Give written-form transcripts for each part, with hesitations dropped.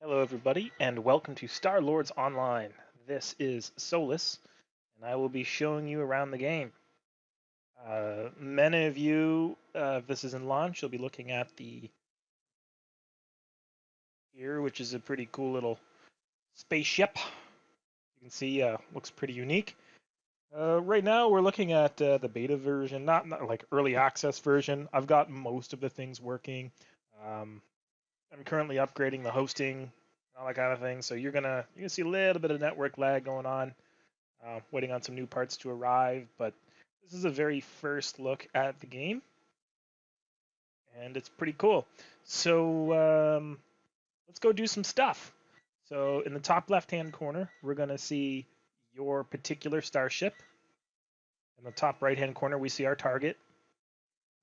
Hello, everybody, and welcome to StarLordsOnline. This is Solus, and I will be showing you around the game. Many of you, if this is in launch, you'll be looking at the here, which is a pretty cool little spaceship. You can see, looks pretty unique. Right now, we're looking at the beta version, not like early access version. I've got most of the things working. Um, I'm currently upgrading the hosting, all that kind of thing. So you're gonna see a little bit of network lag going on. Waiting on some new parts to arrive, but this is a very first look at the game, and it's pretty cool. So let's go do some stuff. So in the top left-hand corner, we're gonna see your particular starship. In the top right-hand corner, we see our target.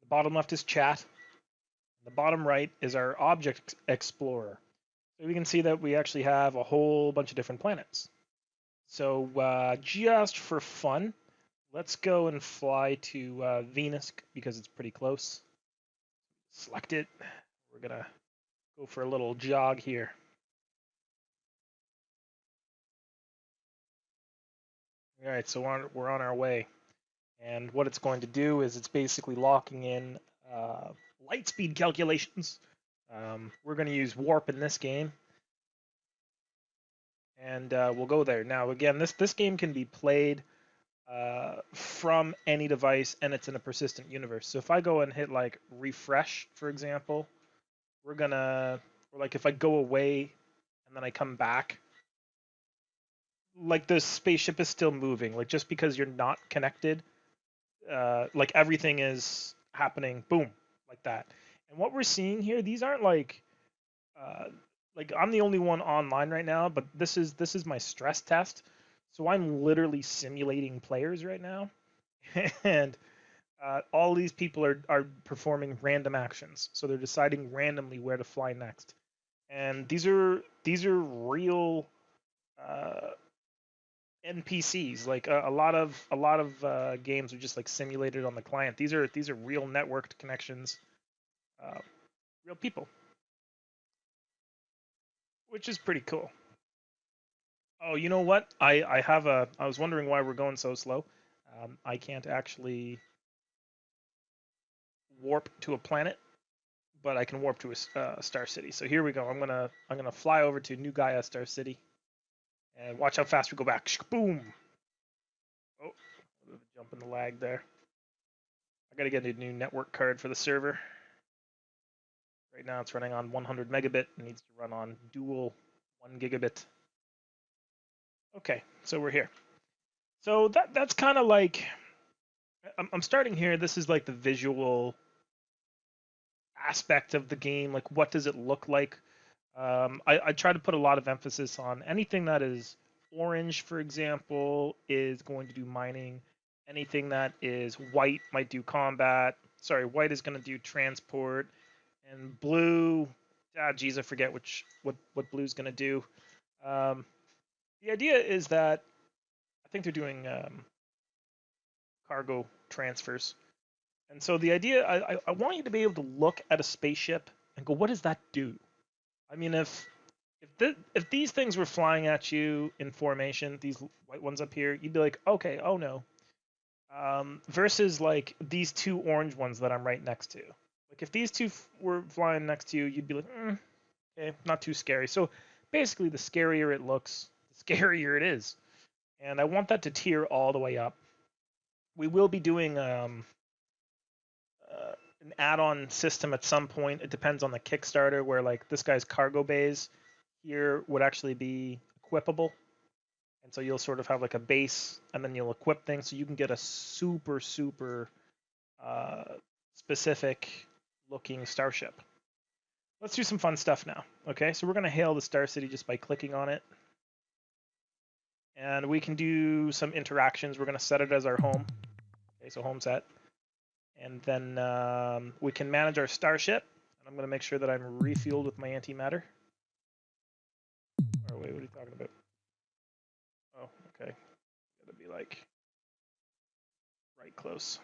The bottom left is chat. The bottom right is our object explorer. So we can see that we actually have a whole bunch of different planets. So just for fun, let's go and fly to Venus because it's pretty close. Select it. We're gonna go for a little jog here. All right, so we're on our way. And what it's going to do is it's basically locking in light speed calculations. We're going to use warp in this game. And we'll go there. Now, again, this game can be played from any device, and it's in a persistent universe. So if I go and hit like refresh, for example, like if I go away and then I come back, like the spaceship is still moving. Like just because you're not connected, like everything is happening, boom, like that. And what we're seeing here, these aren't uh, like I'm the only one online right now, but this is my stress test. So I'm literally simulating players right now, and all these people are performing random actions. So they're deciding randomly where to fly next, and these are real uh, NPCs. Like a lot of games are just like simulated on the client. These are real networked connections, uh, real people, which is pretty cool. Oh, you know what? I was wondering why we're going so slow. I can't actually warp to a planet, but I can warp to a star city. So here we go. I'm gonna fly over to New Gaia Star City, and watch how fast we go back. Boom! Oh, a bit of a jump in the lag there. I gotta get a new network card for the server. Right now it's running on 100 megabit. It needs to run on dual 1 gigabit. Okay, so we're here. So that's kind of like I'm starting here. This is like the visual aspect of the game. Like what does it look like? I try to put a lot of emphasis on anything that is orange, for example, is going to do mining. Anything that is white might do combat. Sorry, white is going to do transport, and blue, geez, I forget what blue is going to do. Um, the idea is that I think they're doing cargo transfers, and so the idea I want you to be able to look at a spaceship and go, what does that do? I mean, if these things were flying at you in formation, these white ones up here, you'd be like, okay, oh no. Versus like these two orange ones that I'm right next to. Like if these two were flying next to you, you'd be like, okay, not too scary. So basically, the scarier it looks, the scarier it is. And I want that to tier all the way up. We will be doing an add-on system at some point. It depends on the Kickstarter, where like this guy's cargo bays here would actually be equipable, and so you'll sort of have like a base, and then you'll equip things, so you can get a super uh, specific looking starship. Let's do some fun stuff now. Okay, so we're gonna hail the Star City just by clicking on it, and we can do some interactions. We're gonna set it as our home. Okay, so home set. And then we can manage our starship. And I'm going to make sure that I'm refueled with my antimatter. Or wait, what are you talking about? Oh, okay. Gotta be like right close.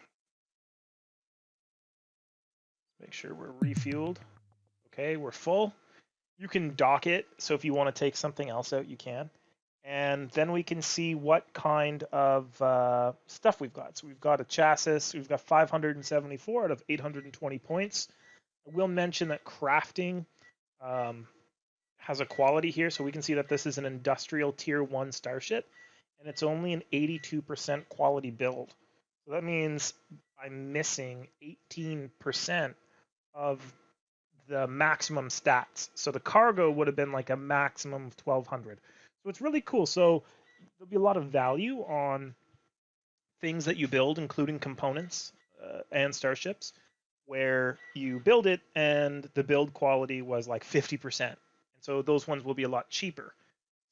Make sure we're refueled. Okay, we're full. You can dock it, so if you want to take something else out, you can. And then we can see what kind of stuff we've got. So we've got a chassis. We've got 574 out of 820 points. I will mention that crafting um, has a quality here, so we can see that this is an industrial tier 1 starship, and it's only an 82% quality build. So that means I'm missing 18% of the maximum stats. So the cargo would have been like a maximum of 1200. So it's really cool. So there'll be a lot of value on things that you build, including components and starships, where you build it and the build quality was like 50%. And so those ones will be a lot cheaper.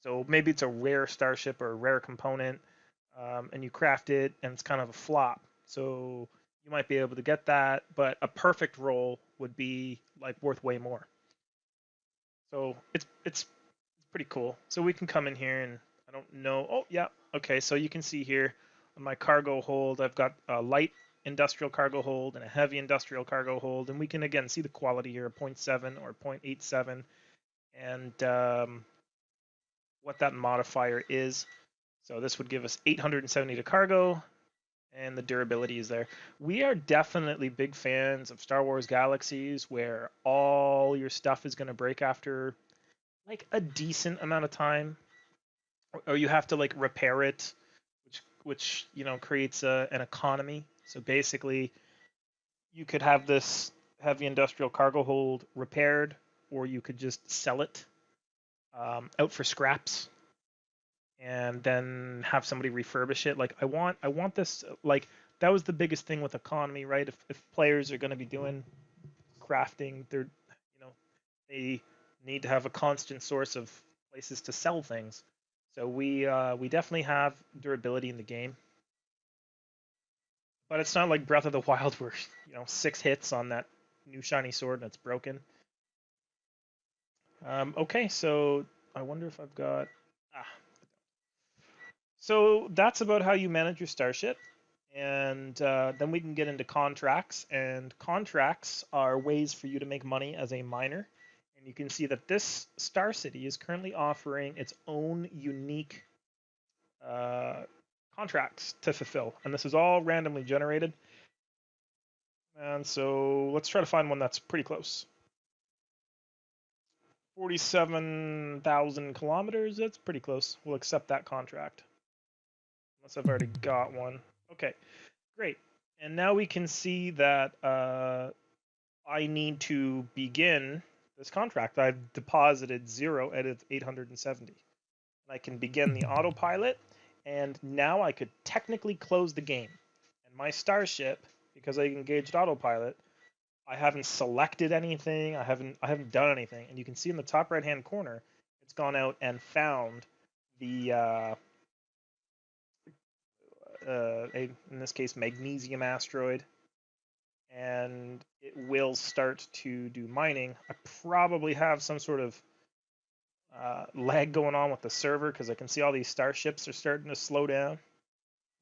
So maybe it's a rare starship or a rare component, and you craft it and it's kind of a flop. So you might be able to get that, but a perfect roll would be like worth way more. So it's pretty cool. So we can come in here and I don't know. Oh yeah, okay. So you can see here on my cargo hold, I've got a light industrial cargo hold and a heavy industrial cargo hold, and we can again see the quality here, 0.7 or 0.87, and what that modifier is. So this would give us 870 to cargo, and the durability is there. We are definitely big fans of Star Wars Galaxies, where all your stuff is going to break after like a decent amount of time, or you have to like repair it, which creates an economy. So basically, you could have this heavy industrial cargo hold repaired, or you could just sell it out for scraps and then have somebody refurbish it. Like I want this, like that was the biggest thing with economy, right? If players are going to be doing crafting, they need to have a constant source of places to sell things. So we definitely have durability in the game, but it's not like Breath of the Wild where 6 hits on that new shiny sword and it's broken. Okay, so I wonder if I've got. Ah, so that's about how you manage your starship. And then we can get into contracts. And contracts are ways for you to make money as a miner. And you can see that this Star City is currently offering its own unique contracts to fulfill. And this is all randomly generated. And so let's try to find one that's pretty close. 47,000 kilometers, that's pretty close. We'll accept that contract. Unless I've already got one. Okay, great. And now we can see that I need to begin this contract. I've deposited 0 out of 870. I can begin the autopilot, and now I could technically close the game. And my starship, because I engaged autopilot, I haven't selected anything. I haven't done anything. And you can see in the top right-hand corner, it's gone out and found the in this case magnesium asteroid, and it will start to do mining. I probably have some sort of lag going on with the server because I can see all these starships are starting to slow down,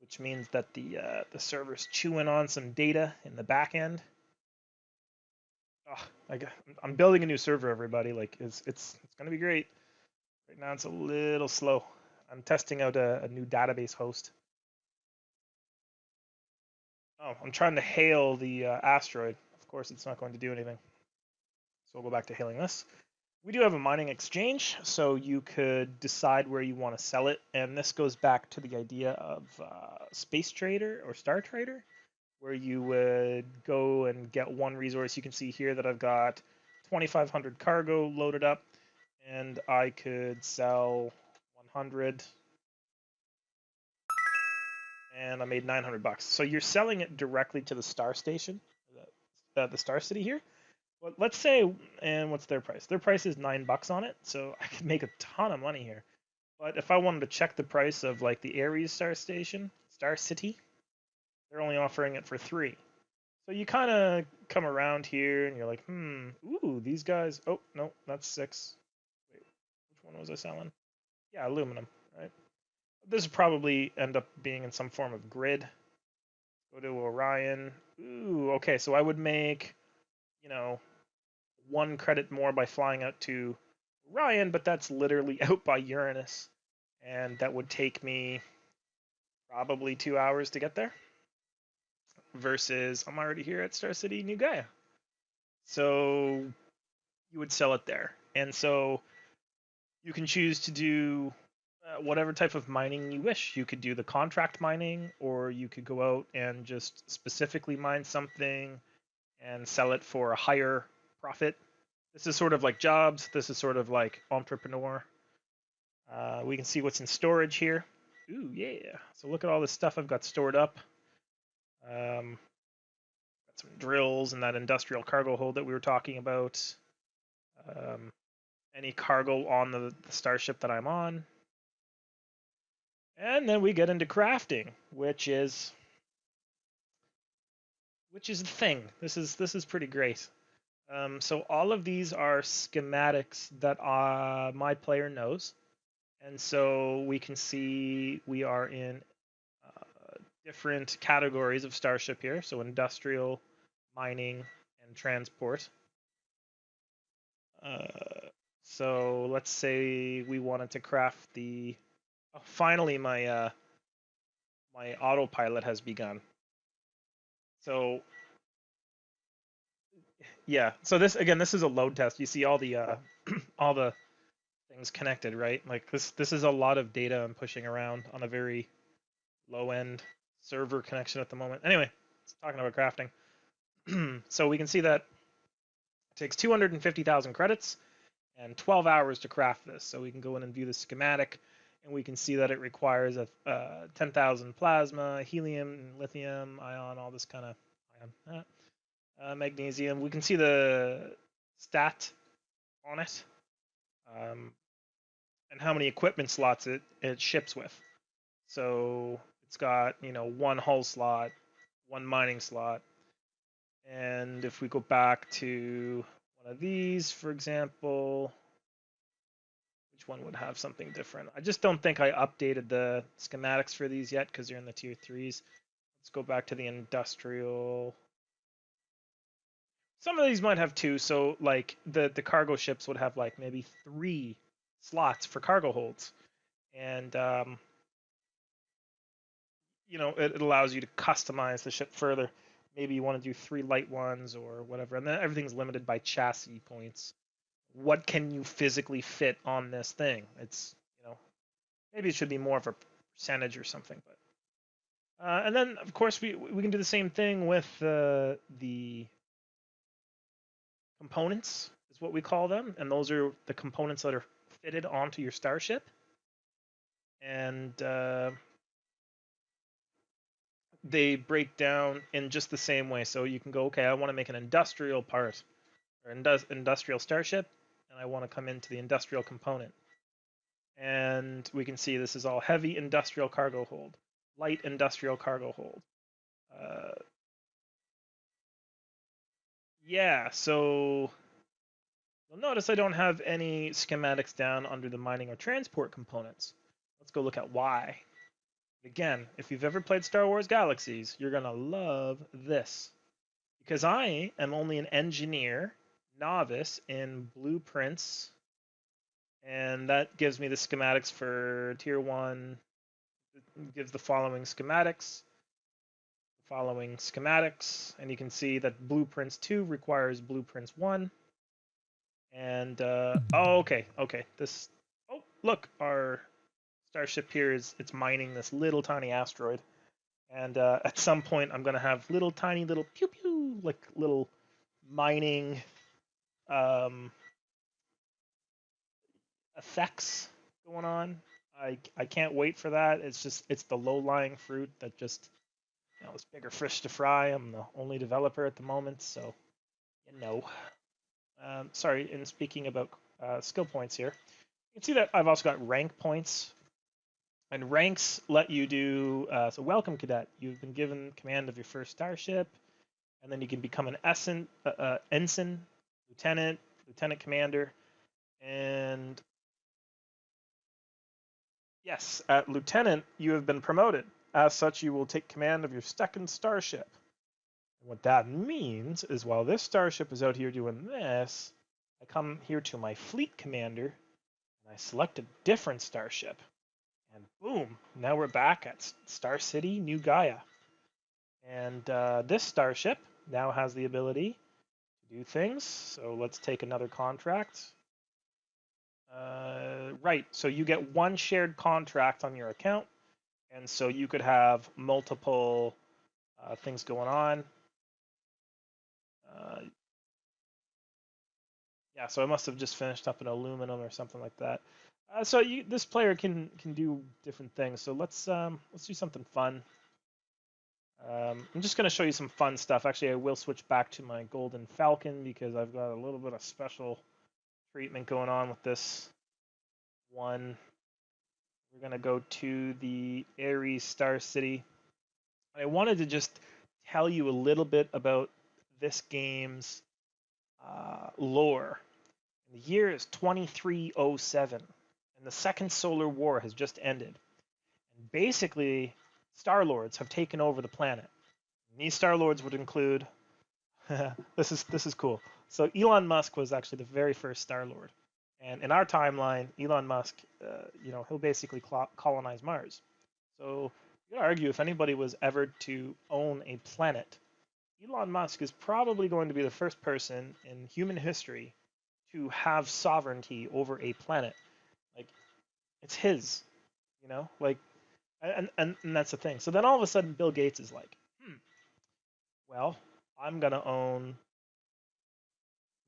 which means that the server's chewing on some data in the back end. Oh, I'm building a new server, everybody. Like it's gonna be great. Right now it's a little slow. I'm testing out a new database host. Oh, I'm trying to hail the asteroid. Of course, it's not going to do anything. So we'll go back to hailing this. We do have a mining exchange, so you could decide where you want to sell it. And this goes back to the idea of Space Trader or Star Trader, where you would go and get one resource. You can see here that I've got 2,500 cargo loaded up, and I could sell 100, and I made 900 bucks. So you're selling it directly to the Star Station, the Star City here. Well, let's say, and what's their price? Their price is $9 on it, so I could make a ton of money here. But if I wanted to check the price of like the Ares Star Station, Star City, they're only offering it for 3. So you kind of come around here and you're like, ooh, these guys. Oh no, that's 6. Wait, which one was I selling? Yeah, aluminum, right? This would probably end up being in some form of grid. Go to Orion. Ooh, okay, so I would make, 1 credit more by flying out to Orion, but that's literally out by Uranus, and that would take me probably 2 hours to get there. Versus I'm already here at Star City, New Gaia. So you would sell it there, and so you can choose to do whatever type of mining you wish. You could do the contract mining, or you could go out and just specifically mine something and sell it for a higher profit. This is sort of like jobs. This is sort of like entrepreneur. We can see what's in storage here. Ooh, yeah. So look at all this stuff I've got stored up. Got some drills and that industrial cargo hold that we were talking about. Any cargo on the starship that I'm on. And then we get into crafting, which is the thing. This is pretty great. So all of these are schematics that my player knows, and so we can see we are in different categories of starship here. So industrial, mining, and transport. So let's say we wanted to craft the. Oh, finally, my my autopilot has begun. So yeah, so this is a load test. You see all the all the things connected, right? Like this is a lot of data I'm pushing around on a very low end server connection at the moment. Anyway, talking about crafting. So we can see that it takes 250,000 credits and 12 hours to craft this. So we can go in and view the schematic, and we can see that it requires a 10,000 plasma, helium, lithium, ion, all this kind of ion. Magnesium. We can see the stat on it, and how many equipment slots it ships with. So it's got one hull slot, one mining slot, and if we go back to one of these, for example, which one would have something different? I just don't think I updated the schematics for these yet because they're in the tier 3s. Let's go back to the industrial. Some of these might have 2, so like the cargo ships would have like maybe 3 slots for cargo holds, and it allows you to customize the ship further. Maybe you want to do 3 light ones or whatever, and then everything's limited by chassis points. What can you physically fit on this thing? It's maybe it should be more of a percentage or something, but and then of course we can do the same thing with the components is what we call them, and those are the components that are fitted onto your starship, and they break down in just the same way. So you can go, okay, I want to make an industrial part or industrial starship, and I want to come into the industrial component, and we can see this is all heavy industrial cargo hold, light industrial cargo hold. Yeah, so you'll notice I don't have any schematics down under the mining or transport components. Let's go look at why. Again, if you've ever played Star Wars Galaxies, you're going to love this. Because I am only an engineer, novice in blueprints, and that gives me the schematics for Tier 1. It gives the following schematics. And you can see that Blueprints 2 requires Blueprints 1. And okay. Oh, look, our starship here it's mining this little tiny asteroid, and at some point I'm gonna have little tiny little pew pew like little mining effects going on. I can't wait for that. It's the low lying fruit that just it's bigger fish to fry. I'm the only developer at the moment, so sorry. And speaking about skill points here, you can see that I've also got rank points, and ranks let you do. So welcome, cadet. You've been given command of your first starship, and then you can become an ensign, lieutenant commander, and yes, at lieutenant you have been promoted. As such, you will take command of your second starship. And what that means is while this starship is out here doing this, I come here to my fleet commander, and I select a different starship. And boom, now we're back at Star City, New Gaia. And this starship now has the ability to do things. So let's take another contract. Right, so you get one shared contract on your account. And so you could have multiple things going on. Yeah, so I must have just finished up an aluminum or something like that. So this player can do different things. So let's do something fun. I'm just going to show you some fun stuff. Actually, I will switch back to my golden Falcon because I've got a little bit of special treatment going on with this one. We're going to go to the Ares Star City. I wanted to just tell you a little bit about this game's lore. The year is 2307, and the Second Solar War has just ended. And basically, StarLords have taken over the planet. And these StarLords would include this is cool. So Elon Musk was actually the very first StarLord, and in our timeline, Elon Musk, he'll basically colonize Mars. So you could argue if anybody was ever to own a planet, Elon Musk is probably going to be the first person in human history to have sovereignty over a planet. Like, it's his, like, and that's the thing. So then all of a sudden, Bill Gates is like, well, I'm gonna own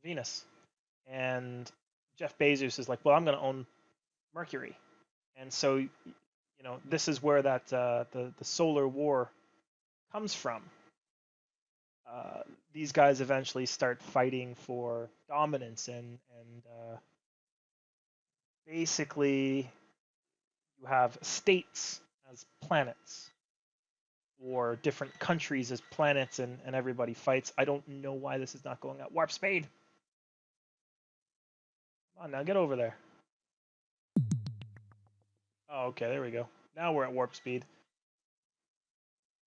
Venus, and Jeff Bezos is like, well, I'm gonna own Mercury, and so this is where that the solar war comes from. These guys eventually start fighting for dominance, and basically you have states as planets or different countries as planets, and everybody fights. I don't know why this is not going at warp speed. Come on now, get over there. Oh, okay, there we go. Now we're at warp speed.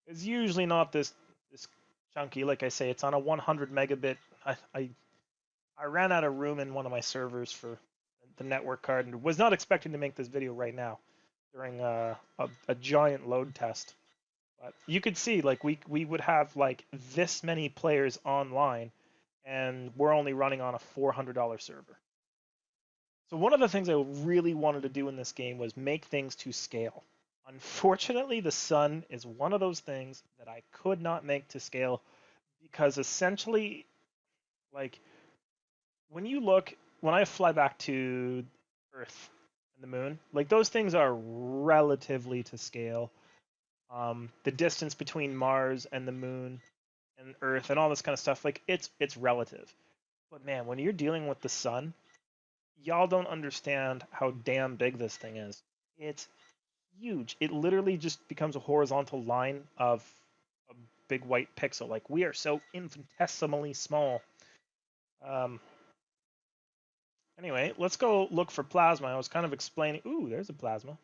It's usually not this chunky. Like I say, it's on a 100 megabit. I ran out of room in one of my servers for the network card and was not expecting to make this video right now during a giant load test. But you could see, like, we would have like this many players online, and we're only running on a $400 server. So one of the things I really wanted to do in this game was make things to scale. Unfortunately, the sun is one of those things that I could not make to scale because essentially, like, when I fly back to Earth and the moon, like, those things are relatively to scale. The distance between Mars and the moon and Earth and all this kind of stuff, like, it's relative. But man, when you're dealing with the sun, y'all don't understand how damn big this thing is. It's huge. It literally just becomes a horizontal line of a big white pixel. Like, we are so infinitesimally small. Anyway, let's go look for plasma. I was kind of explaining. Ooh, there's a plasma.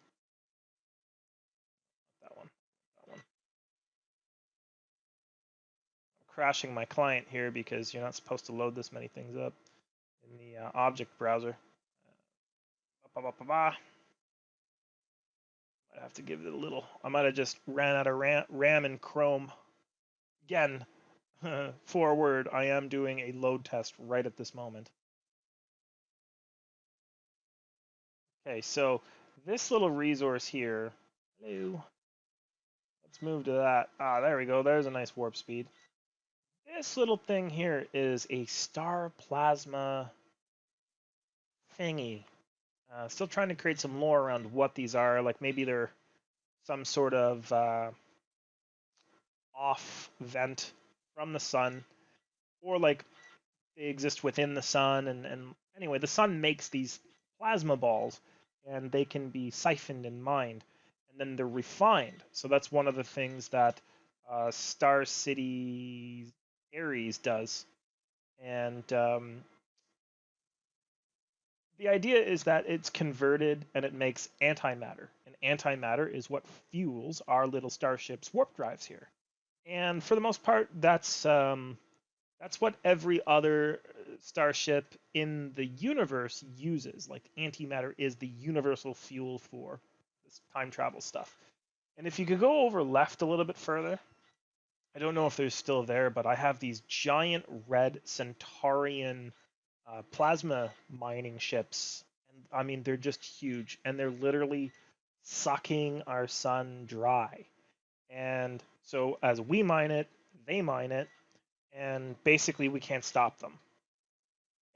That one. That one. I'm crashing my client here because you're not supposed to load this many things up in the object browser. I have to give it a little. I might have just ran out of RAM and Chrome. Again, forward, I am doing a load test right at this moment. Okay, so this little resource here. Hello. Let's move to that. Ah, there we go. There's a nice warp speed. This little thing here is a star plasma thingy. Still trying to create some lore around what these are. Like, maybe they're some sort of off vent from the sun, or like they exist within the sun. And anyway, the sun makes these plasma balls, and they can be siphoned and mined, and then they're refined. So that's one of the things that Star City Ares does. And the idea is that it's converted and it makes antimatter. And antimatter is what fuels our little starship's warp drives here. And for the most part, that's what every other starship in the universe uses. Like antimatter is the universal fuel for this time travel stuff. And if you could go over left a little bit further, I don't know if they're still there, but I have these giant red Centaurian plasma mining ships. And I mean, they're just huge, and they're literally sucking our sun dry. And so as we mine it, they mine it, and basically we can't stop them.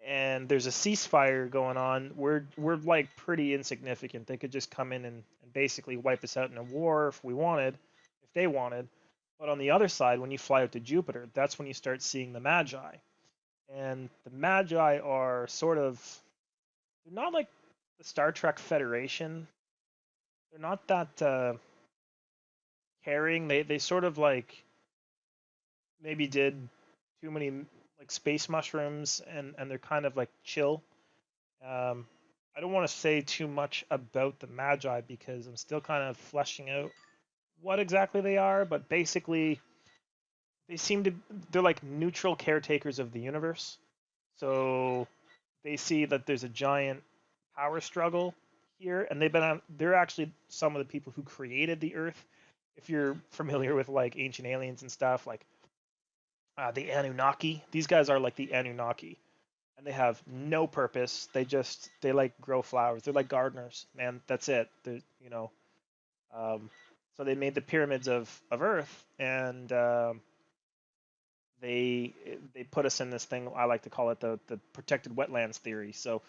And there's a ceasefire going on. We're like pretty insignificant. They could just come in and basically wipe us out in a war if we wanted, if they wanted. But on the other side, when you fly out to Jupiter, that's when you start seeing the Magi. And the Magi are sort of, they're not like the Star Trek Federation. They're not that caring. They sort of like maybe did too many like space mushrooms, and they're kind of like chill. I don't want to say too much about the Magi because I'm still kind of fleshing out what exactly they are, but basically they seem to they're like neutral caretakers of the universe. So they see that there's a giant power struggle here, and they're actually some of the people who created the Earth. If you're familiar with like ancient aliens and stuff, like the Anunnaki, these guys are like the Anunnaki, and they have no purpose. They like grow flowers. They're like gardeners, man. That's it. Um, so they made the pyramids of Earth, and they they put us in this thing. I like to call it the protected wetlands theory. So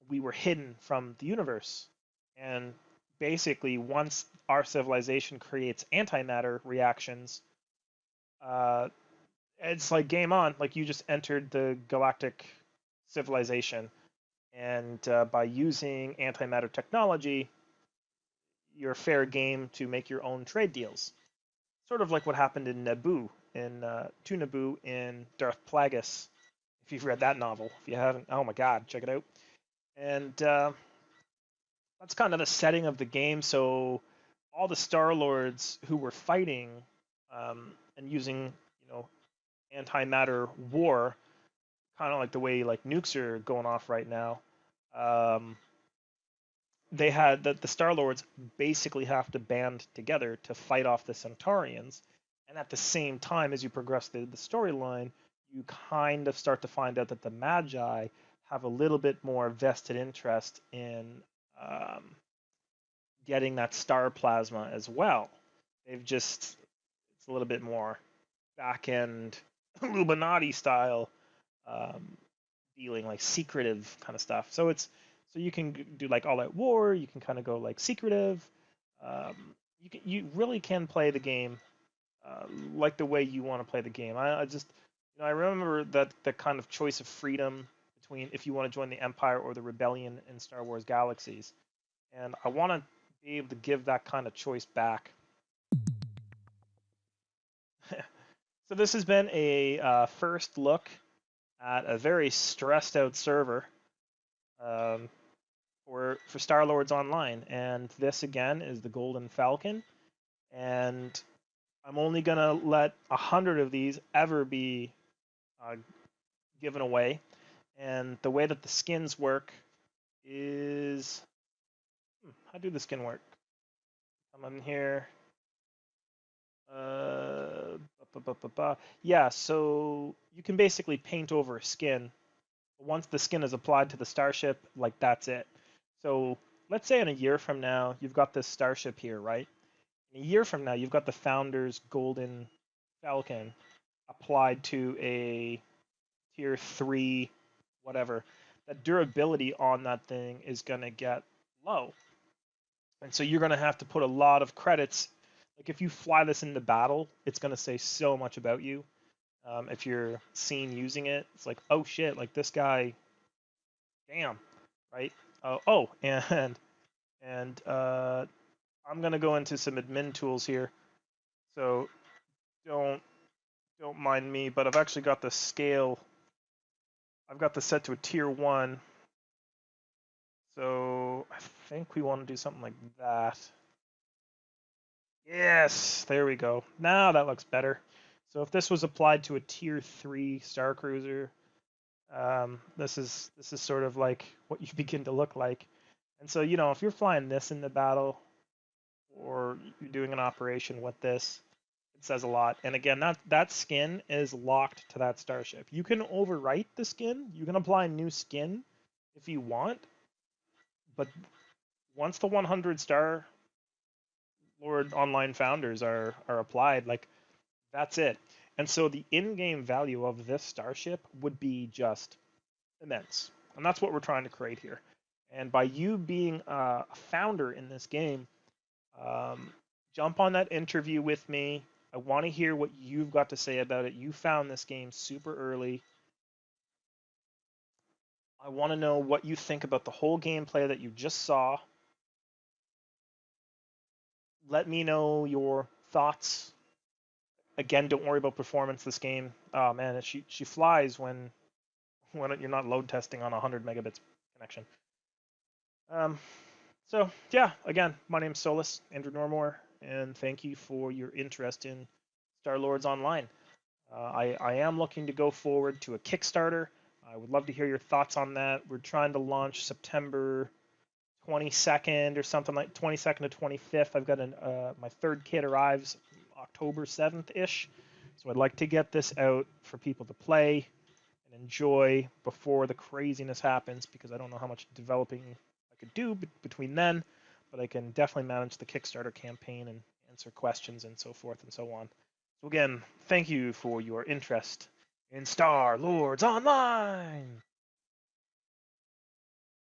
we were hidden from the universe, and basically once our civilization creates antimatter reactions, uh, it's like game on. Like you just entered the galactic civilization, and by using antimatter technology, you're fair game to make your own trade deals. Sort of like what happened in Naboo, to Naboo in Darth Plagueis. If you've read that novel, if you haven't, oh my God, check it out. And that's kind of the setting of the game. So all the Star Lords who were fighting and using, antimatter war, kind of like the way like nukes are going off right now. Um, they had the Star Lords basically have to band together to fight off the Centaurians, and at the same time, as you progress through the storyline, you kind of start to find out that the Magi have a little bit more vested interest in um, getting that star plasma as well. They've just it's a little bit more back end Illuminati style um, dealing, like secretive kind of stuff. So you can do like all out war. You can kind of go like secretive. Um, you really can play the game like the way you want to play the game. I just I remember that the kind of choice of freedom between if you want to join the Empire or the Rebellion in Star Wars Galaxies, and I want to be able to give that kind of choice back. So this has been a first look at a very stressed out server um, for StarLordsOnline, and this again is the Golden Falcon, and I'm only gonna let 100 of these ever be uh, given away, and the way that the skins work is how do the skin work? Come in here. Uh, yeah, so you can basically paint over a skin. Once the skin is applied to the starship, like that's it. So let's say in a year from now, you've got this starship here, right? In a year from now, you've got the founder's golden Falcon applied to a tier 3, whatever. That durability on that thing is going to get low. And so you're going to have to put a lot of credits. Like if you fly this into battle, it's going to say so much about you. If you're seen using it, it's like, oh shit, like this guy, damn, right? And I'm gonna go into some admin tools here, so don't don't mind me. But I've actually got the scale. I've got this set to a tier 1, so I think we want to do something like that. Yes, there we go. Now that looks better. So if this was applied to a tier 3 Star Cruiser, This is sort of like what you begin to look like. And so, if you're flying this in the battle or you're doing an operation with this, it says a lot. And again, that skin is locked to that starship. You can overwrite the skin. You can apply new skin if you want, but once the 100 star Lord Online founders are applied, like that's it. And so the in-game value of this starship would be just immense. And that's what we're trying to create here. And by you being a founder in this game, um, jump on that interview with me. I want to hear what you've got to say about it. You found this game super early. I want to know what you think about the whole gameplay that you just saw. Let me know your thoughts. Again, don't worry about performance this game. Oh man, she flies when you're not load testing on a 100 megabits connection. Um, so yeah, again, my name's Solus, Andrew Normore, and thank you for your interest in StarLordsOnline. I am looking to go forward to a Kickstarter. I would love to hear your thoughts on that. We're trying to launch September 22nd or something like 22nd to 25th. I've got my third kit arrives October 7th ish, so I'd like to get this out for people to play and enjoy before the craziness happens, because I don't know how much developing I could do between then, but I can definitely manage the Kickstarter campaign and answer questions and so forth and so on. So again, thank you for your interest in Star Lords Online.